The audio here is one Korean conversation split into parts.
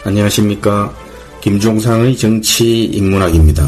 안녕하십니까. 김종상의 정치인문학입니다.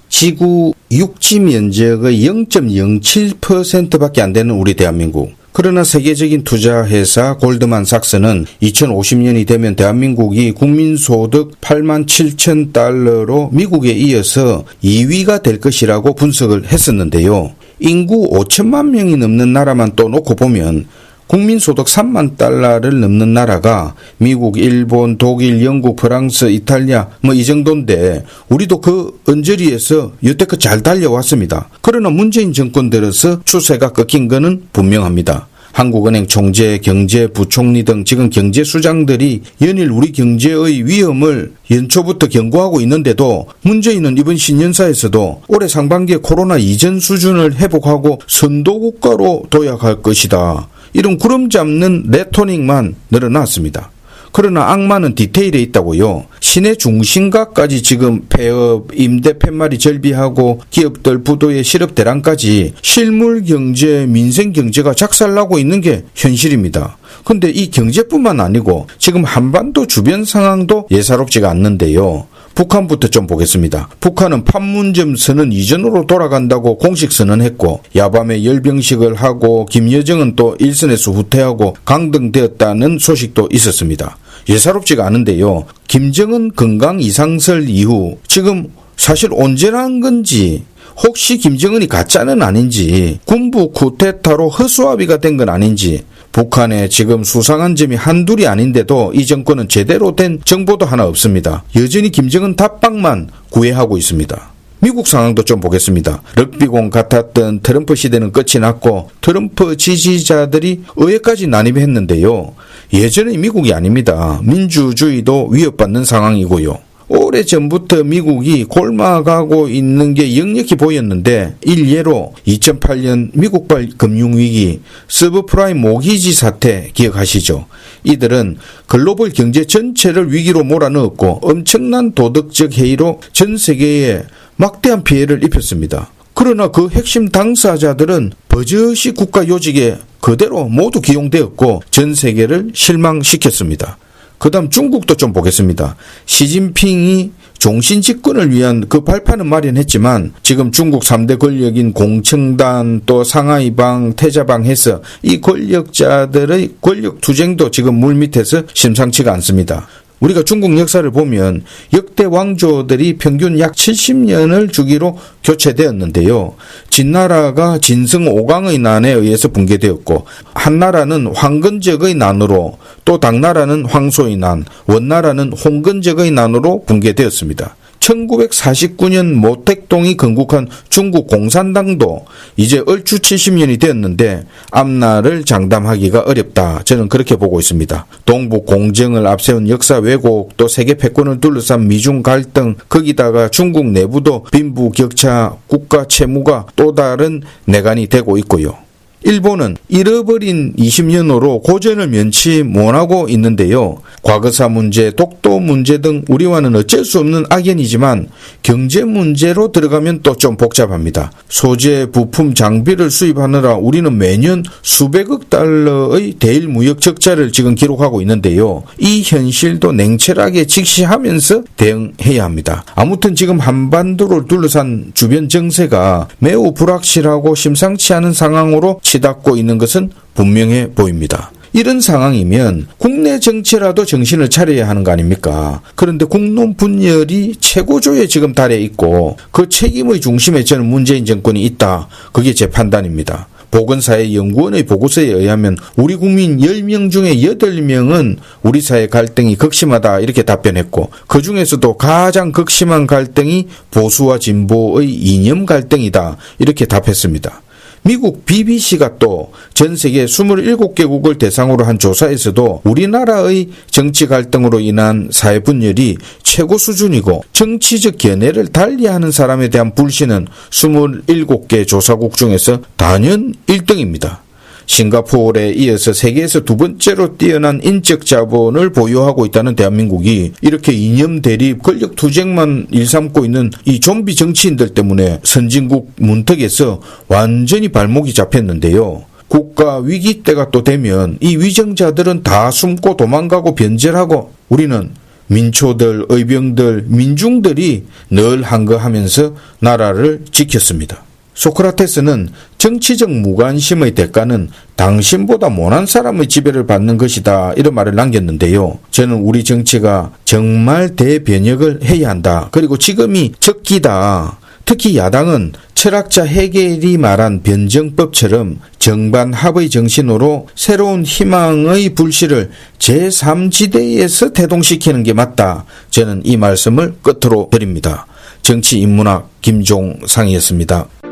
지구 육지 면적의 0.07%밖에 안 되는 우리 대한민국. 그러나 세계적인 투자회사 골드만삭스는 2050년이 되면 대한민국이 국민소득 87,000달러로 미국에 이어서 2위가 될 것이라고 분석을 했었는데요. 인구 5천만 명이 넘는 나라만 또 놓고 보면 국민소득 3만 달러를 넘는 나라가 미국, 일본, 독일, 영국, 프랑스, 이탈리아 이 정도인데 우리도 그 언저리에서 여태껏 잘 달려왔습니다. 그러나 문재인 정권 들어서 추세가 꺾인 것은 분명합니다. 한국은행 총재, 경제부총리 등 지금 경제수장들이 연일 우리 경제의 위험을 연초부터 경고하고 있는데도 문재인은 이번 신년사에서도 올해 상반기에 코로나 이전 수준을 회복하고 선도국가로 도약할 것이다. 이런 구름 잡는 레토닉만 늘어났습니다. 그러나 악마는 디테일에 있다고요. 시내 중심가까지 지금 폐업, 임대 팻말이 절비하고 기업들 부도의 실업 대란까지 실물 경제, 민생 경제가 작살나고 있는 게 현실입니다. 근데 이 경제뿐만 아니고 지금 한반도 주변 상황도 예사롭지가 않는데요. 북한부터 좀 보겠습니다. 북한은 판문점 선언 이전으로 돌아간다고 공식 선언했고 야밤에 열병식을 하고 김여정은 또 일선에서 후퇴하고 강등되었다는 소식도 있었습니다. 예사롭지가 않은데요. 김정은 건강 이상설 이후 지금 사실 온전한 건지 혹시 김정은이 가짜는 아닌지 군부 쿠데타로 허수아비가 된 건 아닌지 북한에 지금 수상한 점이 한둘이 아닌데도 이 정권은 제대로 된 정보도 하나 없습니다. 여전히 김정은 답방만 구애하고 있습니다. 미국 상황도 좀 보겠습니다. 럭비공 같았던 트럼프 시대는 끝이 났고 트럼프 지지자들이 의회까지 난입했는데요. 예전의 미국이 아닙니다. 민주주의도 위협받는 상황이고요. 오래전부터 미국이 골마가고 있는 게 역력히 보였는데 일례로 2008년 미국발 금융위기 서브프라임 모기지 사태 기억하시죠? 이들은 글로벌 경제 전체를 위기로 몰아넣었고 엄청난 도덕적 해이로 전 세계에 막대한 피해를 입혔습니다. 그러나 그 핵심 당사자들은 버젓이 국가 요직에 그대로 모두 기용되었고 전 세계를 실망시켰습니다. 그 다음 중국도 좀 보겠습니다. 시진핑이 종신 집권을 위한 그 발판은 마련했지만 지금 중국 3대 권력인 공청단 또 상하이방, 태자방 해서 이 권력자들의 권력 투쟁도 지금 물밑에서 심상치가 않습니다. 우리가 중국 역사를 보면 역대 왕조들이 평균 약 70년을 주기로 교체되었는데요. 진나라가 진성 5강의 난에 의해서 붕괴되었고 한나라는 황건적의 난으로 또 당나라는 황소의 난, 원나라는 홍건적의 난으로 붕괴되었습니다. 1949년 모택동이 건국한 중국 공산당도 이제 얼추 70년이 되었는데 앞날을 장담하기가 어렵다. 저는 그렇게 보고 있습니다. 동북 공정을 앞세운 역사 왜곡, 또 세계 패권을 둘러싼 미중 갈등, 거기다가 중국 내부도 빈부격차, 국가 채무가 또 다른 내관이 되고 있고요. 일본은 잃어버린 20년으로 고전을 면치 못하고 있는데요. 과거사 문제, 독도 문제 등 우리와는 어쩔 수 없는 악연이지만 경제 문제로 들어가면 또 좀 복잡합니다. 소재, 부품, 장비를 수입하느라 우리는 매년 수백억 달러의 대일 무역 적자를 지금 기록하고 있는데요. 이 현실도 냉철하게 직시하면서 대응해야 합니다. 아무튼 지금 한반도를 둘러싼 주변 정세가 매우 불확실하고 심상치 않은 상황으로 치닫고 있는 것은 분명해 보입니다. 이런 상황이면 국내 정치라도 정신을 차려야 하는 거 아닙니까? 그런데 국론 분열이 최고조에 지금 달해 있고 그 책임의 중심에 저는 문재인 정권이 있다. 그게 제 판단입니다. 보건사회연구원의 보고서에 의하면 우리 국민 10명 중에 8명은 우리 사회 갈등이 극심하다 이렇게 답변했고 그 중에서도 가장 극심한 갈등이 보수와 진보의 이념 갈등이다 이렇게 답했습니다. 미국 BBC가 또 전 세계 27개국을 대상으로 한 조사에서도 우리나라의 정치 갈등으로 인한 사회 분열이 최고 수준이고 정치적 견해를 달리하는 사람에 대한 불신은 27개 조사국 중에서 단연 1등입니다. 싱가포르에 이어서 세계에서 두 번째로 뛰어난 인적 자본을 보유하고 있다는 대한민국이 이렇게 이념 대립, 권력 투쟁만 일삼고 있는 이 좀비 정치인들 때문에 선진국 문턱에서 완전히 발목이 잡혔는데요. 국가 위기 때가 또 되면 이 위정자들은 다 숨고 도망가고 변절하고 우리는 민초들, 의병들, 민중들이 늘 한거하면서 나라를 지켰습니다. 소크라테스는 정치적 무관심의 대가는 당신보다 못한 사람의 지배를 받는 것이다 이런 말을 남겼는데요. 저는 우리 정치가 정말 대변혁을 해야 한다. 그리고 지금이 적기다. 특히 야당은 철학자 헤겔이 말한 변정법처럼 정반합의 정신으로 새로운 희망의 불씨를 제3지대에서 태동시키는 게 맞다. 저는 이 말씀을 끝으로 드립니다. 정치인문학 김종상이었습니다.